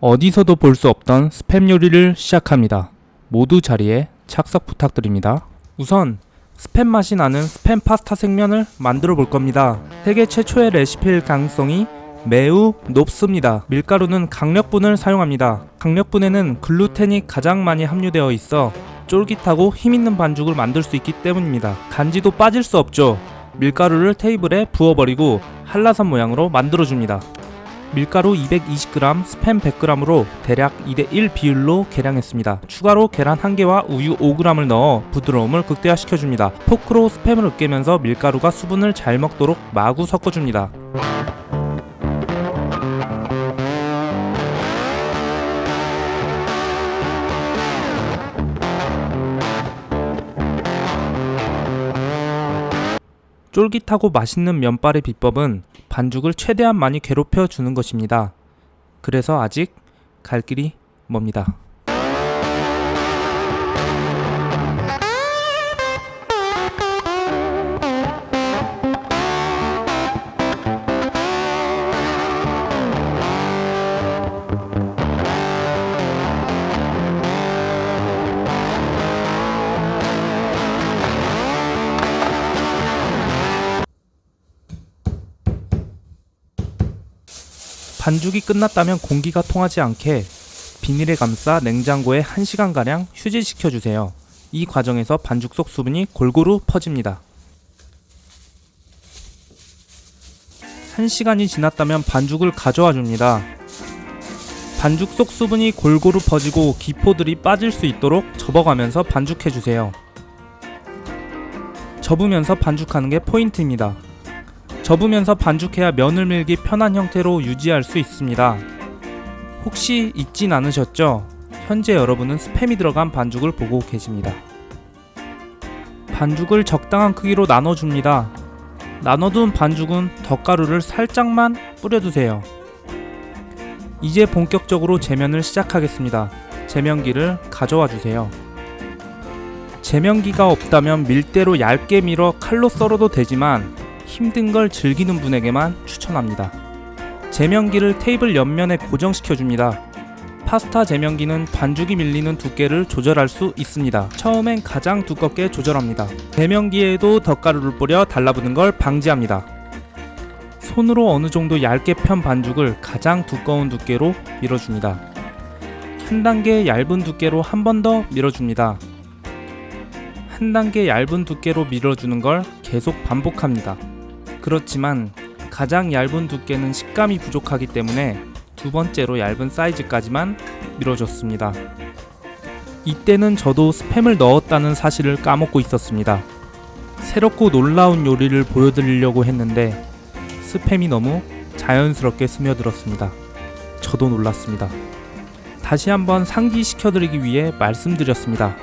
어디서도 볼 수 없던 스팸 요리를 시작합니다. 모두 자리에 착석 부탁드립니다. 우선 스팸 맛이 나는 스팸 파스타 생면을 만들어 볼 겁니다. 세계 최초의 레시피일 가능성이 매우 높습니다. 밀가루는 강력분을 사용합니다. 강력분에는 글루텐이 가장 많이 함유되어 있어 쫄깃하고 힘있는 반죽을 만들 수 있기 때문입니다. 간지도 빠질 수 없죠. 밀가루를 테이블에 부어버리고 한라산 모양으로 만들어줍니다. 밀가루 220g, 스팸 100g으로 대략 2:1 비율로 계량했습니다. 추가로 계란 1개와 우유 5g을 넣어 부드러움을 극대화시켜줍니다. 포크로 스팸을 으깨면서 밀가루가 수분을 잘 먹도록 마구 섞어줍니다. 쫄깃하고 맛있는 면발의 비법은 반죽을 최대한 많이 괴롭혀 주는 것입니다. 그래서 아직 갈 길이 멉니다. 반죽이 끝났다면 공기가 통하지 않게 비닐에 감싸 냉장고에 1시간가량 휴지시켜주세요. 이 과정에서 반죽 속 수분이 골고루 퍼집니다. 1시간이 지났다면 반죽을 가져와 줍니다. 반죽 속 수분이 골고루 퍼지고 기포들이 빠질 수 있도록 접어가면서 반죽해주세요. 접으면서 반죽하는 게 포인트입니다. 접으면서 반죽해야 면을 밀기 편한 형태로 유지할 수 있습니다. 혹시 잊진 않으셨죠? 현재 여러분은 스팸이 들어간 반죽을 보고 계십니다. 반죽을 적당한 크기로 나눠줍니다. 나눠둔 반죽은 덧가루를 살짝만 뿌려두세요. 이제 본격적으로 제면을 시작하겠습니다. 제면기를 가져와 주세요. 제면기가 없다면 밀대로 얇게 밀어 칼로 썰어도 되지만 힘든 걸 즐기는 분에게만 추천합니다. 제면기를 테이블 옆면에 고정시켜줍니다. 파스타 제면기는 반죽이 밀리는 두께를 조절할 수 있습니다. 처음엔 가장 두껍게 조절합니다. 제면기에도 덧가루를 뿌려 달라붙는 걸 방지합니다. 손으로 어느 정도 얇게 편 반죽을 가장 두꺼운 두께로 밀어줍니다. 한 단계 얇은 두께로 한 번 더 밀어줍니다. 한 단계 얇은 두께로 밀어주는 걸 계속 반복합니다. 그렇지만 가장 얇은 두께는 식감이 부족하기 때문에 두 번째로 얇은 사이즈까지만 밀어줬습니다. 이때는 저도 스팸을 넣었다는 사실을 까먹고 있었습니다. 새롭고 놀라운 요리를 보여드리려고 했는데 스팸이 너무 자연스럽게 스며들었습니다. 저도 놀랐습니다. 다시 한번 상기시켜드리기 위해 말씀드렸습니다.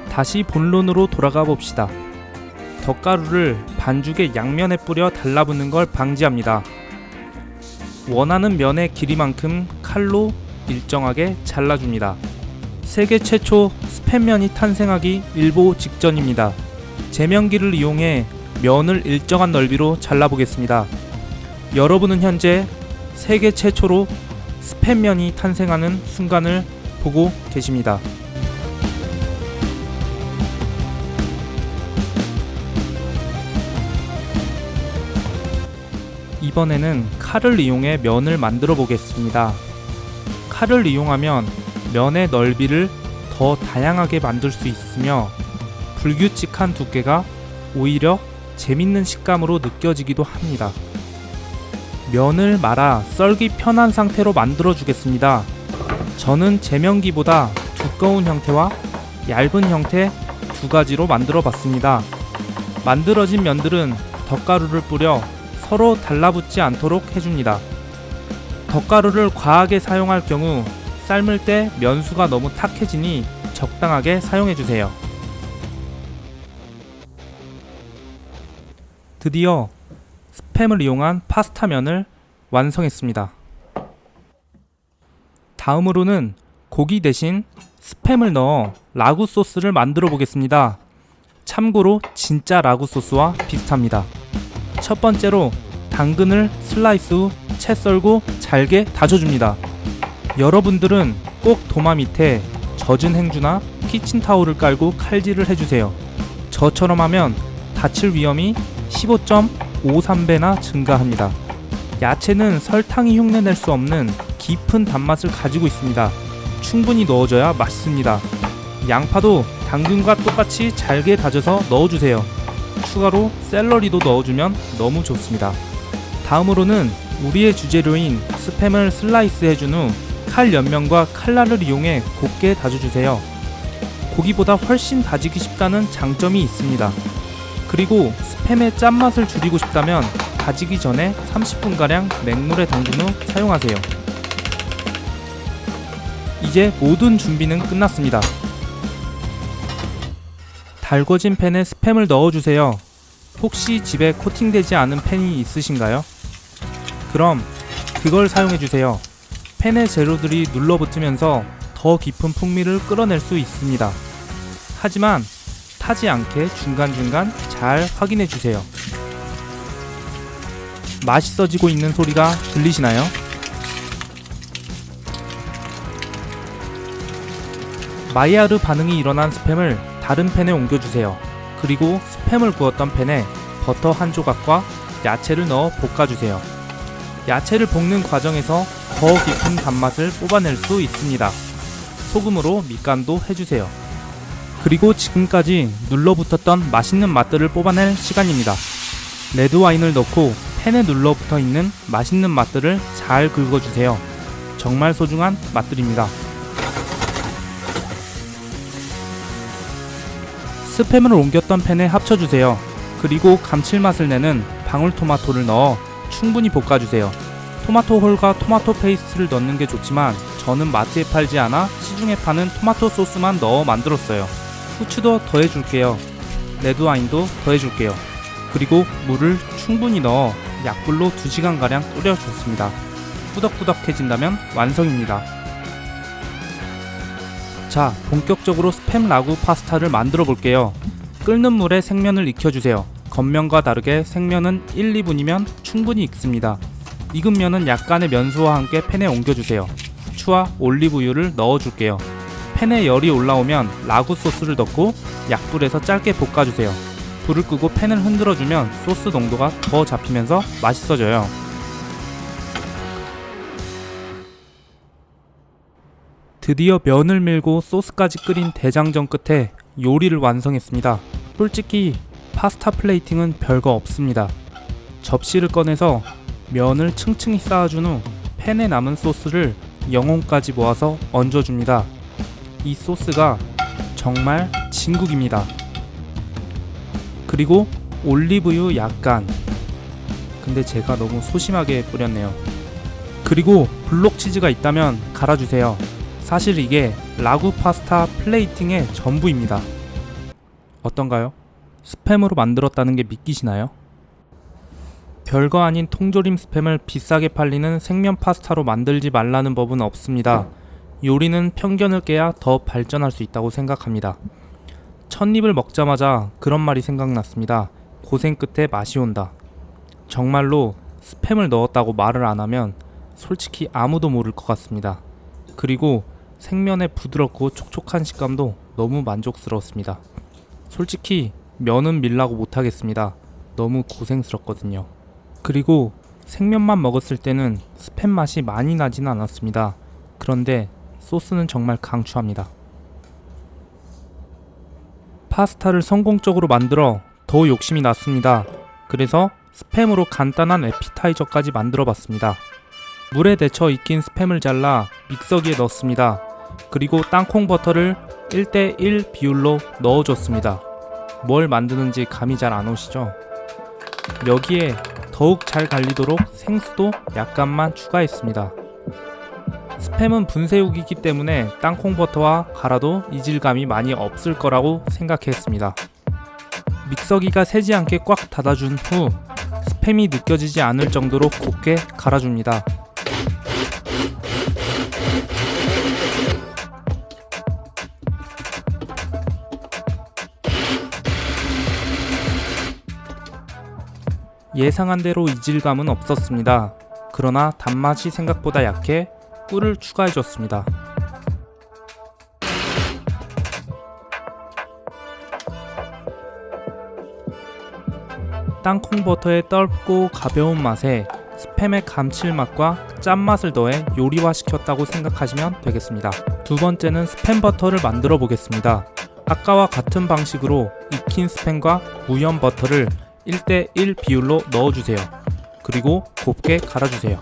다시 본론으로 돌아가 봅시다. 덧가루를 반죽의 양면에 뿌려 달라붙는 걸 방지합니다. 원하는 면의 길이만큼 칼로 일정하게 잘라줍니다. 세계 최초 스팸면이 탄생하기 일보 직전입니다. 제면기를 이용해 면을 일정한 넓이로 잘라보겠습니다. 여러분은 현재 세계 최초로 스팸면이 탄생하는 순간을 보고 계십니다. 이번에는 칼을 이용해 면을 만들어 보겠습니다. 칼을 이용하면 면의 넓이를 더 다양하게 만들 수 있으며 불규칙한 두께가 오히려 재밌는 식감으로 느껴지기도 합니다. 면을 말아 썰기 편한 상태로 만들어 주겠습니다. 저는 제면기보다 두꺼운 형태와 얇은 형태 두 가지로 만들어 봤습니다. 만들어진 면들은 덧가루를 뿌려 서로 달라붙지 않도록 해줍니다. 덧가루를 과하게 사용할 경우 삶을 때 면수가 너무 탁해지니 적당하게 사용해주세요. 드디어 스팸을 이용한 파스타면을 완성했습니다. 다음으로는 고기 대신 스팸을 넣어 라구 소스를 만들어 보겠습니다. 참고로 진짜 라구 소스와 비슷합니다. 첫 번째로 당근을 슬라이스 후 채 썰고 잘게 다져줍니다. 여러분들은 꼭 도마 밑에 젖은 행주나 키친타올을 깔고 칼질을 해주세요. 저처럼 하면 다칠 위험이 15.53배나 증가합니다. 야채는 설탕이 흉내낼 수 없는 깊은 단맛을 가지고 있습니다. 충분히 넣어줘야 맛있습니다. 양파도 당근과 똑같이 잘게 다져서 넣어주세요. 추가로 샐러리도 넣어주면 너무 좋습니다. 다음으로는 우리의 주재료인 스팸을 슬라이스 해준 후 칼 옆면과 칼날을 이용해 곱게 다져주세요. 고기보다 훨씬 다지기 쉽다는 장점이 있습니다. 그리고 스팸의 짠맛을 줄이고 싶다면 다지기 전에 30분가량 맹물에 담근 후 사용하세요. 이제 모든 준비는 끝났습니다. 달궈진 팬에 스팸을 넣어주세요. 혹시 집에 코팅되지 않은 팬이 있으신가요? 그럼 그걸 사용해주세요. 팬의 재료들이 눌러붙으면서 더 깊은 풍미를 끌어낼 수 있습니다. 하지만 타지 않게 중간중간 잘 확인해주세요. 맛있어지고 있는 소리가 들리시나요? 마이야르 반응이 일어난 스팸을 다른 팬에 옮겨주세요. 그리고 스팸을 구웠던 팬에 버터 한 조각과 야채를 넣어 볶아주세요. 야채를 볶는 과정에서 더 깊은 단맛을 뽑아낼 수 있습니다. 소금으로 밑간도 해주세요. 그리고 지금까지 눌러붙었던 맛있는 맛들을 뽑아낼 시간입니다. 레드와인을 넣고 팬에 눌러붙어 있는 맛있는 맛들을 잘 긁어주세요. 정말 소중한 맛들입니다. 스팸을 옮겼던 팬에 합쳐주세요. 그리고 감칠맛을 내는 방울토마토를 넣어 충분히 볶아주세요. 토마토 홀과 토마토 페이스트를 넣는 게 좋지만 저는 마트에 팔지 않아 시중에 파는 토마토 소스만 넣어 만들었어요. 후추도 더해줄게요. 레드와인도 더해줄게요. 그리고 물을 충분히 넣어 약불로 2시간가량 끓여줬습니다. 꾸덕꾸덕해진다면 완성입니다. 자, 본격적으로 스팸 라구 파스타를 만들어 볼게요. 끓는 물에 생면을 익혀주세요. 겉면과 다르게 생면은 1, 2분이면 충분히 익습니다. 익은 면은 약간의 면수와 함께 팬에 옮겨주세요. 후추와 올리브유를 넣어줄게요. 팬에 열이 올라오면 라구 소스를 넣고 약불에서 짧게 볶아주세요. 불을 끄고 팬을 흔들어주면 소스 농도가 더 잡히면서 맛있어져요. 드디어 면을 밀고 소스까지 끓인 대장전 끝에 요리를 완성했습니다. 솔직히 파스타 플레이팅은 별거 없습니다. 접시를 꺼내서 면을 층층이 쌓아준 후 팬에 남은 소스를 영혼까지 모아서 얹어줍니다. 이 소스가 정말 진국입니다. 그리고 올리브유 약간, 근데 제가 너무 소심하게 뿌렸네요. 그리고 블록치즈가 있다면 갈아주세요. 사실 이게 라구 파스타 플레이팅의 전부입니다. 어떤가요? 스팸으로 만들었다는 게 믿기시나요? 별거 아닌 통조림 스팸을 비싸게 팔리는 생면 파스타로 만들지 말라는 법은 없습니다. 요리는 편견을 깨야 더 발전할 수 있다고 생각합니다. 첫 입을 먹자마자 그런 말이 생각났습니다. 고생 끝에 맛이 온다. 정말로 스팸을 넣었다고 말을 안 하면 솔직히 아무도 모를 것 같습니다. 그리고 생면의 부드럽고 촉촉한 식감도 너무 만족스러웠습니다. 솔직히 면은 밀라고 못하겠습니다. 너무 고생스럽거든요. 그리고 생면만 먹었을 때는 스팸 맛이 많이 나지는 않았습니다. 그런데 소스는 정말 강추합니다. 파스타를 성공적으로 만들어 더 욕심이 났습니다. 그래서 스팸으로 간단한 에피타이저까지 만들어 봤습니다. 물에 데쳐 익힌 스팸을 잘라 믹서기에 넣습니다. 그리고 땅콩 버터를 1:1 비율로 넣어줬습니다. 뭘 만드는지 감이 잘 안 오시죠? 여기에 더욱 잘 갈리도록 생수도 약간만 추가했습니다. 스팸은 분쇄육이기 때문에 땅콩 버터와 갈아도 이질감이 많이 없을 거라고 생각했습니다. 믹서기가 새지 않게 꽉 닫아준 후 스팸이 느껴지지 않을 정도로 곱게 갈아줍니다. 예상한 대로 이질감은 없었습니다. 그러나 단맛이 생각보다 약해 꿀을 추가해 줬습니다. 땅콩 버터의 떫고 가벼운 맛에 스팸의 감칠맛과 짠맛을 더해 요리화시켰다고 생각하시면 되겠습니다. 두 번째는 스팸 버터를 만들어 보겠습니다. 아까와 같은 방식으로 익힌 스팸과 무염 버터를 1:1 비율로 넣어주세요. 그리고 곱게 갈아주세요.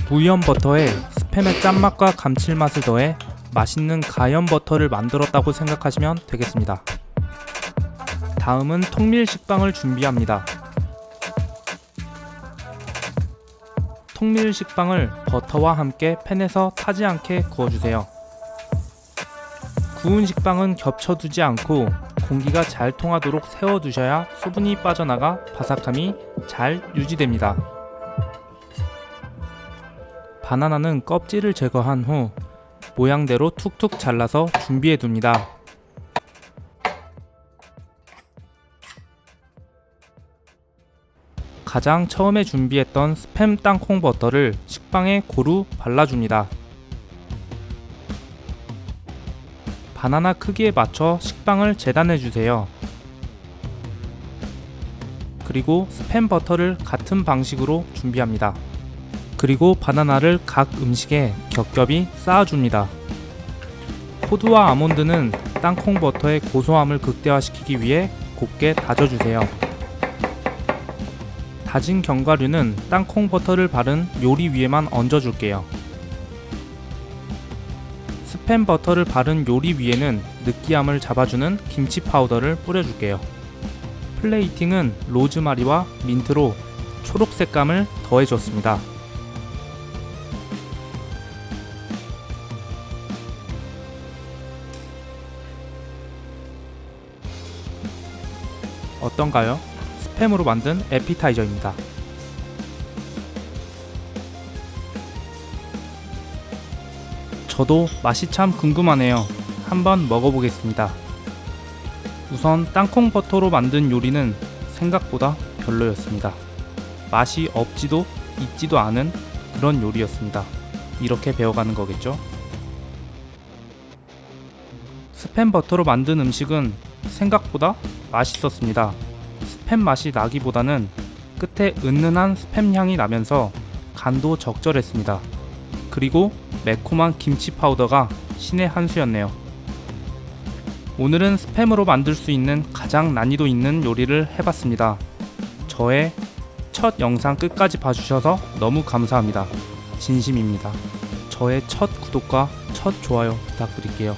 무염 버터에 스팸의 짠맛과 감칠맛을 더해 맛있는 가염 버터를 만들었다고 생각하시면 되겠습니다. 다음은 통밀 식빵을 준비합니다. 통밀 식빵을 버터와 함께 팬에서 타지 않게 구워주세요. 구운 식빵은 겹쳐두지 않고 공기가 잘 통하도록 세워두셔야 수분이 빠져나가 바삭함이 잘 유지됩니다. 바나나는 껍질을 제거한 후 모양대로 툭툭 잘라서 준비해둡니다. 가장 처음에 준비했던 스팸 땅콩 버터를 식빵에 고루 발라줍니다. 바나나 크기에 맞춰 식빵을 재단해주세요. 그리고 스팸 버터를 같은 방식으로 준비합니다. 그리고 바나나를 각 음식에 겹겹이 쌓아줍니다. 호두와 아몬드는 땅콩 버터의 고소함을 극대화시키기 위해 곱게 다져주세요. 다진 견과류는 땅콩 버터를 바른 요리 위에만 얹어줄게요. 스팸 버터를 바른 요리 위에는 느끼함을 잡아주는 김치 파우더를 뿌려줄게요. 플레이팅은 로즈마리와 민트로 초록 색감을 더해줬습니다. 어떤가요? 스팸으로 만든 에피타이저입니다. 저도 맛이 참 궁금하네요. 한번 먹어보겠습니다. 우선 땅콩 버터로 만든 요리는 생각보다 별로였습니다. 맛이 없지도 있지도 않은 그런 요리였습니다. 이렇게 배워가는 거겠죠? 스팸 버터로 만든 음식은 생각보다 맛있었습니다. 스팸 맛이 나기보다는 끝에 은은한 스팸 향이 나면서 간도 적절했습니다. 그리고 매콤한 김치 파우더가 신의 한 수였네요. 오늘은 스팸으로 만들 수 있는 가장 난이도 있는 요리를 해봤습니다. 저의 첫 영상 끝까지 봐주셔서 너무 감사합니다. 진심입니다. 저의 첫 구독과 첫 좋아요 부탁드릴게요.